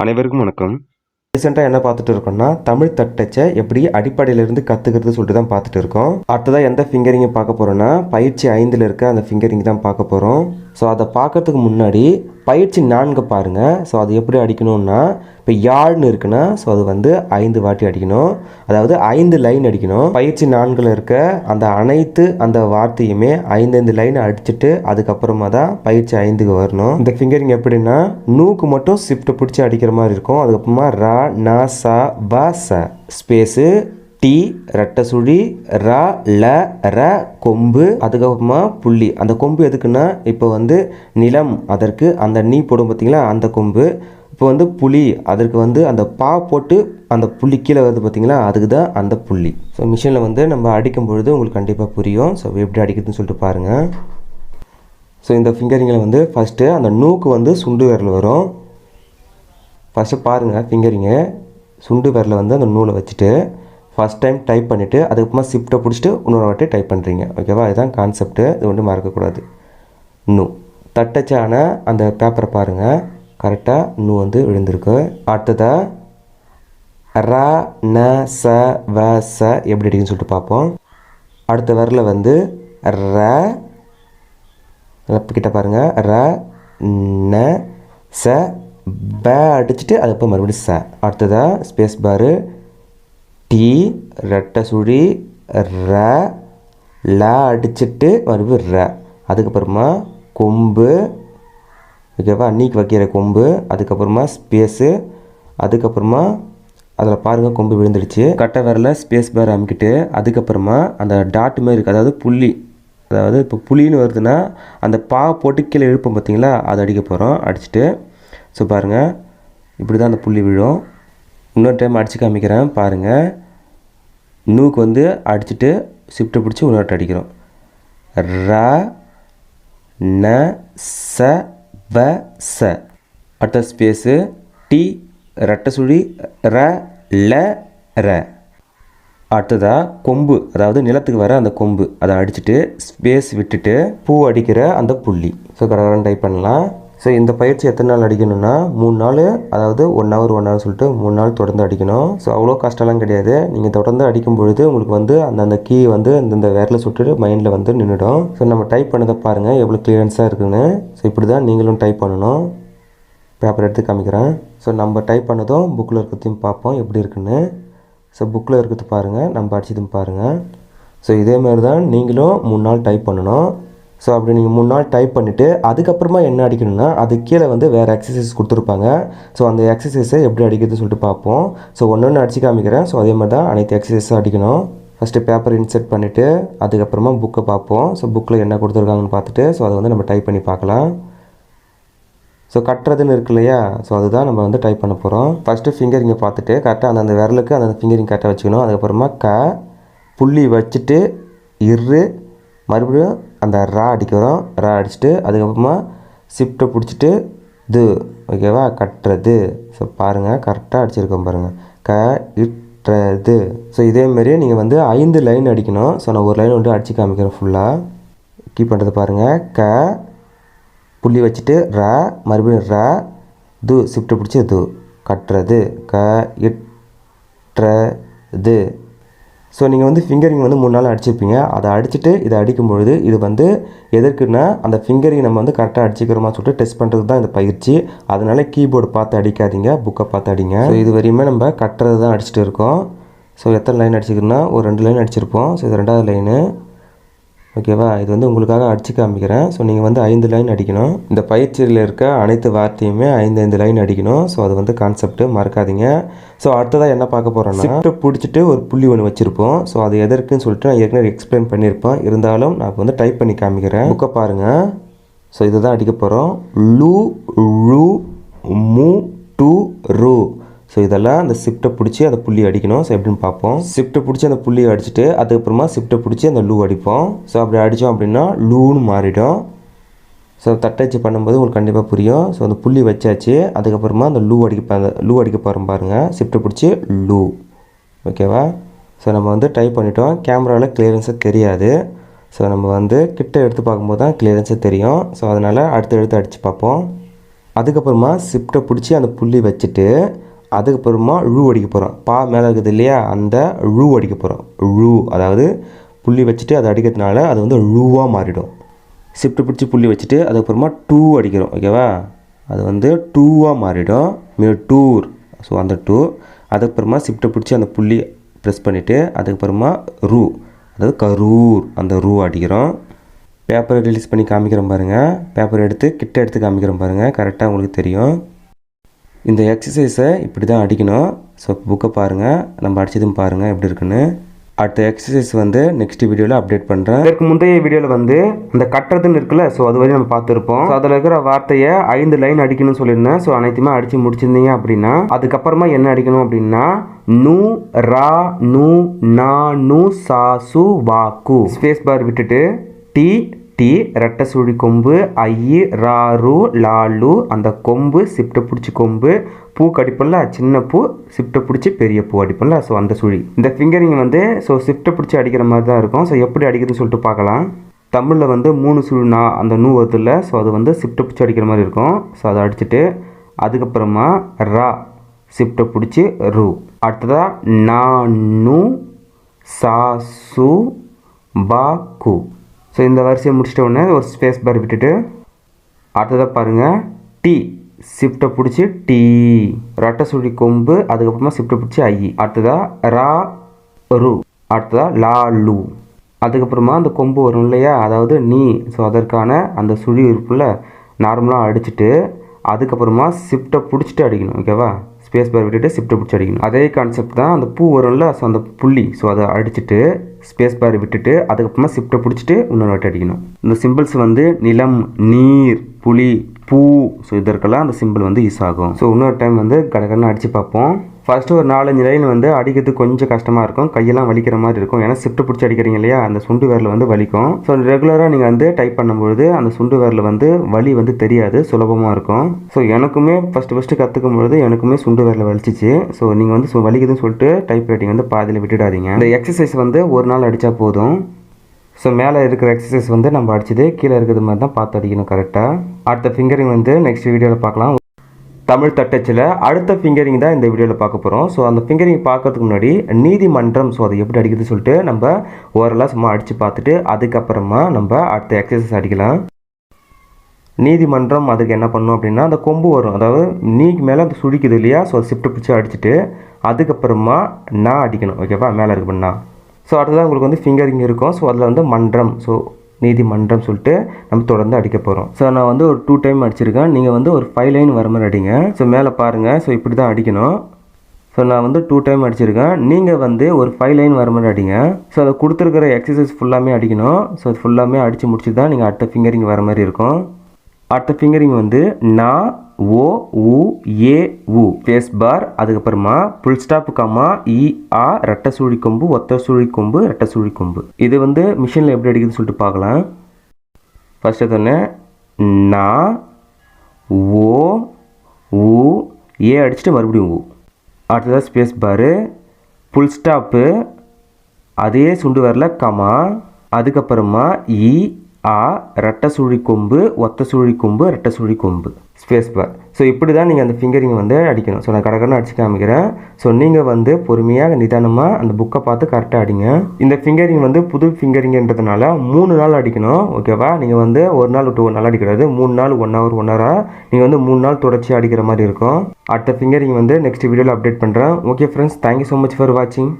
அனைவருக்கும் வணக்கம். ரீசெண்டாக என்ன பார்த்துட்டு இருக்கோம்னா, தமிழ் தட்டச்சை எப்படி அடிப்படையிலிருந்து கற்றுக்கிறது சொல்லிட்டு தான் பார்த்துட்டு இருக்கோம். அடுத்ததாக எந்த ஃபிங்கரிங்கை பார்க்க போகிறோன்னா, பயிற்சி 5ல் இருக்க அந்த ஃபிங்கரிங் தான் பார்க்க போகிறோம். ஸோ அதை பார்க்கறதுக்கு முன்னாடி பயிற்சி 4 பாருங்கள். ஸோ அது எப்படி அடிக்கணும்னா, இப்போ யாழ்னு இருக்குன்னா ஸோ அது வந்து 5 வாட்டி அடிக்கணும். அதாவது 5 லைன் அடிக்கணும். பயிற்சி 4ல் இருக்க அந்த அனைத்து அந்த வார்த்தையுமே 5 லைன் அடிச்சுட்டு அதுக்கப்புறமா தான் பயிற்சி 5க்கு வரணும். இந்த ஃபிங்கரிங் எப்படின்னா, நூக்கு மட்டும் ஷிஃப்ட் பிடிச்சி அடிக்கிற மாதிரி இருக்கும். அதுக்கப்புறமா ரா நா சா ப ச ஸ்பேஸு டி ரெட்டை சுழி ரா ல ர கொம்பு, அதுக்கப்புறமா புள்ளி. அந்த கொம்பு எதுக்குன்னா, இப்போ வந்து நிலம் அதற்கு அந்த நீ போடும் பார்த்தீங்களா அந்த கொம்பு. இப்போ வந்து புலி அதற்கு வந்து அந்த பா போட்டு அந்த புள்ளி கீழே வருது பார்த்தீங்களா, அதுக்கு தான் அந்த புள்ளி. ஸோ மிஷினில் வந்து நம்ம அடிக்கும் பொழுது உங்களுக்கு கண்டிப்பாக புரியும். ஸோ எப்படி அடிக்கிறதுன்னு சொல்லிட்டு பாருங்கள். ஸோ இந்த ஃபிங்கரிங்கில் வந்து ஃபஸ்ட்டு அந்த நூக்கு வந்து சுண்டு விரல் வரும். ஃபஸ்ட்டு பாருங்கள் ஃபிங்கரிங்கை சுண்டு விரலை வந்து அந்த நூலை வச்சுட்டு ஃபஸ்ட் டைம் டைப் பண்ணிவிட்டு அதுக்கப்புறமா ஷிஃப்ட்டை பிடிச்சிட்டு இன்னொரு வாட்டி டைப் பண்ணுறீங்க. ஓகேவா? இதுதான் கான்செப்ட்டு. இது வந்து மறக்கக்கூடாது. நூ தட்டச்சான அந்த பேப்பரை பாருங்கள், கரெக்டாக நூ வந்து விழுந்திருக்கு. அடுத்ததாக ரா ந ச வ ச எப்படி அடிக்குன்னு சொல்லிட்டு பார்ப்போம். அடுத்த விரலில் வந்து ர கிட்ட பாருங்கள், ர ந ச ப அடிச்சுட்டு அதுக்கப்புறம் மறுபடியும் ச. அடுத்ததாக ஸ்பேஸ் பாரு டி ரெட்டை சுழி ர ல அடிச்சுட்டு மறுபடியும் ர. அதுக்கப்புறமா கொம்பு, ஓகேவா, நீக்கு வைக்கிற கொம்பு. அதுக்கப்புறமா ஸ்பேஸு. அதுக்கப்புறமா அதில் பாருங்கள் கொம்பு விழுந்துடுச்சு. கட்டை விரல ஸ்பேஸ் பார் அமுக்கிட்டு அதுக்கப்புறமா அந்த டாட் மாதிரி இருக்குது, அதாவது புள்ளி. அதாவது இப்போ புளின்னு வருதுன்னா அந்த பா போட்டு கீழே இழுப்போம் பார்த்தீங்களா, அதை அடிக்க போகிறோம். அடிச்சுட்டு ஸோ பாருங்கள் இப்படி தான் அந்த புள்ளி விழும். இன்னொரு டைம் அடித்து காமிக்கிறேன் பாருங்கள். நூக்கு வந்து அடிச்சுட்டு ஷிஃப்ட்டை பிடிச்சி இன்னொரு அடிக்கிறோம். ரா ந ச ப ச. அடுத்த ஸ்பேஸு டி ரெட்டை சுழி ர ல ர. அடுத்ததாக கொம்பு, அதாவது நிலத்துக்கு வர அந்த கொம்பு, அதை அடிச்சுட்டு ஸ்பேஸ் விட்டுட்டு பூ அடிக்கிற அந்த புள்ளி. ஸோ கடகடன் டைப் பண்ணலாம். ஸோ இந்த பயிற்சி எத்தனை நாள் அடிக்கணும்னா 3 நாள், அதாவது 1 ஹவர் 1 ஹவர் சொல்லிட்டு 3 நாள் தொடர்ந்து அடிக்கணும். ஸோ அவ்வளோ கஷ்டம்லாம் கிடையாது. நீங்கள் தொடர்ந்து அடிக்கும் பொழுது உங்களுக்கு வந்து அந்த கீ வந்து இந்த விரலை சுட்டுட்டு மைண்டில் வந்து நின்றுடும். ஸோ நம்ம டைப் பண்ணதை பாருங்கள் எவ்வளோ கிளியரன்ஸாக இருக்குதுன்னு. ஸோ இப்படி தான் நீங்களும் டைப் பண்ணணும். பேப்பர் எடுத்து காமிக்கிறேன். ஸோ நம்ம டைப் பண்ணதும் புக்கில் இருக்கிறதையும் பார்ப்போம் எப்படி இருக்குன்னு. ஸோ புக்கில் இருக்கிறது பாருங்கள், நம்ம அடிச்சதும் பாருங்கள். ஸோ இதேமாதிரி தான் நீங்களும் 3 நாள் டைப் பண்ணணும். ஸோ அப்படி நீங்கள் 3 நாள் டைப் பண்ணிவிட்டு அதுக்கப்புறமா என்ன அடிக்கணும்னா, அது கீழே வந்து வேறு எக்ஸசைஸ் கொடுத்துருப்பாங்க. ஸோ அந்த எக்ஸசைஸை எப்படி அடிக்கிறதுன்னு சொல்லிட்டு பார்ப்போம். ஸோ ஒன்று அடித்து காமிக்கிறேன். ஸோ அதே மாதிரி தான் அனைத்து எக்ஸசைஸும் அடிக்கணும். ஃபஸ்ட்டு பேப்பர் இன்செர்ட் பண்ணிவிட்டு அதுக்கப்புறமா புக்கை பார்ப்போம். ஸோ புக்கில் என்ன கொடுத்துருக்காங்கன்னு பார்த்துட்டு ஸோ அதை வந்து நம்ம டைப் பண்ணி பார்க்கலாம். ஸோ கட்டுறதுன்னு இருக்கு இல்லையா, ஸோ அதுதான் நம்ம வந்து டைப் பண்ண போகிறோம். ஃபஸ்ட்டு ஃபிங்கரிங்கை பார்த்துட்டு கரெக்டாக அந்த விரலுக்கு அந்த ஃபிங்கரிங் கரெக்டாக வச்சுக்கணும். அதுக்கப்புறமா புள்ளி வச்சுட்டு மறுபடியும் அந்த ரா அடிக்கிறோம். ரா அடிச்சுட்டு அதுக்கப்புறமா ஷிஃப்ட்டை பிடிச்சிட்டு இது, ஓகேவா, கட்டுறது. ஸோ பாருங்கள் கரெக்டாக அடிச்சிருக்கோம் பாருங்கள், இட்டுறது. ஸோ இதேமாரி நீங்கள் வந்து 5 லைன் அடிக்கணும். ஸோ நான் ஒரு லைன் வந்து அடித்து காமிக்கிறேன் ஃபுல்லாக. கீப் பண்ணுறது பாருங்கள். புள்ளி வச்சுட்டு ரா மறுபடியும் ரா து ஷிஃப்ட்டை பிடிச்சி இது கட்டுறது, இட்டுறது. ஸோ நீங்கள் வந்து ஃபிங்கரிங் வந்து 3 நாள் அடிச்சிருப்பீங்க. அதை அடிச்சுட்டு இதை அடிக்கும்பொழுது இது வந்து எதற்குன்னா அந்த ஃபிங்கரிங் நம்ம வந்து கரெக்டாக அடிச்சிக்கிறோமா சொல்லிட்டு டெஸ்ட் பண்ணுறது தான் இந்த பயிற்சி. அதனால் கீபோர்டு பார்த்து அடிக்காதீங்க, புக்கை பார்த்து அடிங்க. ஸோ இது வரையுமே நம்ம கட்டுறது தான் அடிச்சுட்டு இருக்கோம். ஸோ எத்தனை லைன் அடிச்சிக்கிறோன்னா ஒரு 2 லைன் அடிச்சிருப்போம். ஸோ இது 2வது லைனு, ஓகேவா. இது வந்து உங்களுக்காக அடித்து காமிக்கிறேன். ஸோ நீங்கள் வந்து 5 லைன் அடிக்கணும். இந்த பயிற்சியில் இருக்க அனைத்து வார்த்தையுமே 5 லைன் அடிக்கணும். ஸோ அது வந்து கான்செப்ட்டு மறக்காதீங்க. ஸோ அடுத்ததாக என்ன பார்க்க போகிறோன்னா, ஷிஃப்ட்டை பிடிச்சிட்டு ஒரு புள்ளி ஒன்று வச்சுருப்போம். ஸோ அது எதற்குன்னு சொல்லிட்டு நான் ஏற்கனவே எக்ஸ்பிளைன் பண்ணியிருப்பேன். இருந்தாலும் நான் வந்து டைப் பண்ணி காமிக்கிறேன். புக்கை பாருங்கள். ஸோ இதை தான் அடிக்க போகிறோம். லு ழு மு டு ரு. ஸோ இதெல்லாம் அந்த ஷிஃப்ட்டை பிடிச்சி அந்த புள்ளி அடிக்கணும். ஸோ எப்படின்னு பார்ப்போம். ஷிஃப்ட்டை பிடிச்சி அந்த புள்ளியை அடிச்சுட்டு அதுக்கப்புறமா ஷிஃப்ட்டை பிடிச்சி அந்த லூ அடிப்போம். ஸோ அப்படி அடித்தோம் அப்படின்னா லூன்னு மாறிடும். ஸோ தட்டச்சு பண்ணும்போது உங்களுக்கு கண்டிப்பாக புரியும். ஸோ அந்த புள்ளி வச்சாச்சு. அதுக்கப்புறமா அந்த லூ அடிக்க போகிறோம் பாருங்கள். ஷிஃப்ட்டை பிடிச்சி லூ, ஓகேவா. ஸோ நம்ம வந்து டைப் பண்ணிட்டோம். கேமராவில் கிளியரன்ஸாக தெரியாது. ஸோ நம்ம வந்து கிட்ட எடுத்து பார்க்கும்போது தான் கிளியரன்ஸாக தெரியும். ஸோ அதனால் அடுத்த எடுத்து அடித்து பார்ப்போம். அதுக்கப்புறமா ஷிஃப்ட்டை பிடிச்சி அந்த புள்ளி வச்சுட்டு அதுக்கப்புறமா ழு அடிக்க போகிறோம். பா மேலே இருக்குது இல்லையா, அந்த ழு அடிக்க போகிறோம். ழு அதாவது புள்ளி வச்சுட்டு அதை அடிக்கிறதுனால அது வந்து ழுவாக மாறிடும். ஷிஃப்ட்டு பிடிச்சி புள்ளி வச்சுட்டு அதுக்கப்புறமா டூ அடிக்கிறோம். ஓகேவா, அது வந்து டூவாக மாறிடும். டூர், ஸோ அந்த டூ. அதுக்கப்புறமா ஷிஃப்ட்டை பிடிச்சி அந்த புள்ளி ப்ரெஸ் பண்ணிவிட்டு அதுக்கப்புறமா ரூ, அதாவது கரூர், அந்த ரூ அடிக்கிறோம். பேப்பரை ரிலீஸ் பண்ணி காமிக்கிறோம் பாருங்கள். பேப்பர் எடுத்து கிட்ட எடுத்து காமிக்கிறோம் பாருங்கள், கரெக்டாக உங்களுக்கு தெரியும். இந்த எக்ஸசைஸை இப்படி தான் அடிக்கணும். ஸோ புக்கை பாருங்கள், நம்ம அடித்ததும் பாருங்கள் எப்படி இருக்குன்னு. அடுத்த எக்ஸசைஸ் வந்து நெக்ஸ்ட் வீடியோவில் அப்டேட் பண்ணுறேன். இதற்கு முந்தைய வீடியோவில் வந்து அந்த கட்டுறதுன்னு இருக்குல்ல, ஸோ அது வரையும் நம்ம பார்த்துருப்போம். ஸோ அதில் இருக்கிற வார்த்தையை 5 லைன் அடிக்கணும்னு சொல்லியிருந்தேன். ஸோ அனைத்துமே அடித்து முடிச்சிருந்தீங்க அப்படின்னா அதுக்கப்புறமா என்ன அடிக்கணும் அப்படின்னா நூ ரா நூ நா நூ சா சு வா கு, ஸ்பேஸ் பார் விட்டுட்டு டி டி ரெட்டை சுழி கொம்பு ஐ ராரு லாலு, அந்த கொம்பு ஷிஃப்ட்டை பிடிச்சி கொம்பு, பூ கடிப்பல்ல சின்ன பூ, ஷிஃப்ட்டை பிடிச்சி பெரிய பூ அடிப்பல்ல, ஸோ அந்த சுழி. இந்த ஃபிங்கரிங் வந்து ஸோ ஷிஃப்ட்டை பிடிச்சி அடிக்கிற மாதிரி தான் இருக்கும். ஸோ எப்படி அடிக்கிறதுன்னு சொல்லிட்டு பார்க்கலாம். தமிழில் வந்து 3 சுழினா அந்த நூ வருதுல்ல, ஸோ அது வந்து ஷிஃப்ட்டை பிடிச்சி அடிக்கிற மாதிரி இருக்கும். ஸோ அதை அடிச்சுட்டு அதுக்கப்புறமா ரா ஷிஃப்ட்டை பிடிச்சி ரூ, அடுத்ததாக நா நூ சா சு பா கு. ஸோ இந்த வரிசையை முடிச்சிட்ட உடனே ஒரு ஸ்பேஸ் பார் விட்டுட்டு அடுத்ததாக பாருங்கள் டி ஷிஃப்ட்டை பிடிச்சி டி, ரெட்டை சுழி கொம்பு, அதுக்கப்புறமா ஷிஃப்ட்டை பிடிச்சி ஐ, அடுத்ததாக ரா ரு, அடுத்ததாக லா லு, அதுக்கப்புறமா அந்த கொம்பு வரும் இல்லையா, அதாவது நீ, ஸோ அதற்கான அந்த சுழி இருக்குல்ல நார்மலாக அடிச்சுட்டு அதுக்கப்புறமா ஷிஃப்ட்டை பிடிச்சிட்டு அடிக்கணும். ஓகேவா, ஸ்பேஸ் பார் விட்டுட்டு ஷிஃப்ட்டை பிடிச்சி அடிக்கணும். அதே கான்செப்ட் தான் அந்த பூ வரும்ல, ஸோ அந்த புள்ளி, ஸோ அதை அடிச்சுட்டு ஸ்பேஸ் பார் விட்டுட்டு அதுக்கப்புறமா ஷிஃப்ட்டை பிடிச்சிட்டு இன்னொரு வாட்டி அடிக்கணும். இந்த சிம்பிள்ஸ் வந்து நிலம், நீர், புலி, பூ, ஸோ இதற்கெல்லாம் அந்த சிம்பிள் வந்து யூஸ் ஆகும். ஸோ இன்னொரு டைம் வந்து கடற்கடனை அடித்து பார்ப்போம். ஃபஸ்ட்டு ஒரு 4-5 லைன் வந்து அடிக்கிறதுக்கு கொஞ்சம் கஷ்டமாக இருக்கும், கையெல்லாம் வலிக்கிற மாதிரி இருக்கும். ஏன்னா ஷிஃப்ட் பிடிச்சி அடிக்கிறீங்க இல்லையா, அந்த சுண்டு விரல் வந்து வலிக்கும். ஸோ ரெகுலராக நீங்கள் வந்து டைப் பண்ணும்பொழுது அந்த சுண்டு விரல் வந்து வலி வந்து தெரியாது, சுலபமாக இருக்கும். ஸோ எனக்குமே ஃபஸ்ட்டு கற்றுக்கும் பொழுது எனக்குமே சுண்டு விரல் வலிச்சிச்சு. ஸோ நீங்கள் வந்து வலிக்குதுன்னு சொல்லிட்டு டைப் ரைட்டிங் வந்து பாதியில் விட்டுடாதீங்க. இந்த எக்ஸசைஸ் வந்து ஒரு நாள் அடித்தா போதும். ஸோ மேலே இருக்கிற எக்ஸசைஸ் வந்து நம்ம அடிச்சது கீழே இருக்கிறது மாதிரி தான் பார்த்து அடிக்கணும் கரெக்டாக. அடுத்த ஃபிங்கரிங் வந்து நெக்ஸ்ட் வீடியோவில் பார்க்கலாம். தமிழ் தட்டச்சில் அடுத்த ஃபிங்கரிங் தான் இந்த வீடியோவில் பார்க்க போகிறோம். ஸோ அந்த ஃபிங்கரிங் பார்க்கறதுக்கு முன்னாடி நீதிமன்றம், ஸோ அதை எப்படி அடிக்கிறது சொல்லிட்டு நம்ம ஓரலாக சும்மா அடித்து பார்த்துட்டு அதுக்கப்புறமா நம்ம அடுத்த எக்ஸசைஸ் அடிக்கலாம். நீதிமன்றம் அதுக்கு என்ன பண்ணணும் அப்படின்னா அந்த கொம்பு வரும், அதாவது நீக்கு மேலே அந்த சுழிக்குது இல்லையா, ஸோ ஷிஃப்ட் பிடிச்சி அடிச்சுட்டு அதுக்கப்புறமா நான் அடிக்கணும். ஓகேவா, மேலே இருக்கு பண்ணா. ஸோ அடுத்ததான் உங்களுக்கு வந்து ஃபிங்கரிங் இருக்கும். ஸோ அதில் வந்து மன்றம், ஸோ நீதிமன்றம் சொல்லிட்டு நம்ம தொடர்ந்து அடிக்க போகிறோம். ஸோ நான் வந்து ஒரு 2 டைம் அடிச்சிருக்கேன், நீங்கள் வந்து ஒரு 5 லைன் வர மாதிரி அடிங்க. ஸோ மேலே பாருங்கள், ஸோ இப்படி தான் அடிக்கணும். ஸோ நான் வந்து 2 டைம் அடிச்சிருக்கேன், நீங்கள் வந்து ஒரு 5 லைன் வர மாதிரி அடிங்க. ஸோ அதை கொடுத்துருக்கிற எக்ஸசைஸ் ஃபுல்லாமே அடிக்கணும். ஸோ அது ஃபுல்லாமே அடித்து முடிச்சு தான் நீங்கள் அடுத்த ஃபிங்கரிங் வர மாதிரி இருக்கும். அடுத்த ஃபிங்கரிங் வந்து நா ஓ உ ஏ உ ஸ்பேஸ் பார், அதுக்கப்புறமா புல் ஸ்டாப் கமா இ ஆ ரெட்டை சுழி கொம்பு ஒத்த சுழி கொம்பு ரெட்டை சுழி கொம்பு. இது வந்து மிஷினில் எப்படி அடிக்குதுன்னு சொல்லிட்டு பார்க்கலாம். ஃபர்ஸ்ட் எடுத்தோடனே நா ஓ உ ஏ அடிச்சுட்டு மறுபடியும் ஊ, அடுத்ததாக ஸ்பேஸ் பாரு, புல் ஸ்டாப்பு, அதே சுண்டு வரல கமா, அதுக்கப்புறமா இ ஆ ரெட்டை சுழி கொம்பு ஒத்த சுழி கொம்பு ரெட்டை சுழி கொம்பு ஸ்பேஸ் பார். ஸோ இப்படி தான் நீங்கள் அந்த ஃபிங்கரிங் வந்து அடிக்கணும். ஸோ நான் கடற்கடனை அடிச்சு காமிக்கிறேன். ஸோ நீங்கள் வந்து பொறுமையாக நிதானமாக அந்த புக்கை பார்த்து கரெக்டாக அடிங்க. இந்த ஃபிங்கரிங் வந்து புது ஃபிங்கரிங்கிறதுனால 3 நாள் அடிக்கணும். ஓகேவா, நீங்கள் வந்து ஒரு நாள் விட்டு ஒரு நாள் அடிக்கிறது, 3 நாள் 1 hour 1 hour நீங்கள் வந்து 3 நாள் தொடர்ச்சி அடிக்கிற மாதிரி இருக்கும். அடுத்த ஃபிங்கரிங் வந்து நெக்ஸ்ட் வீடியோவில் அப்டேட் பண்ணுறேன். Okay friends, thank you so much for வாட்சிங்.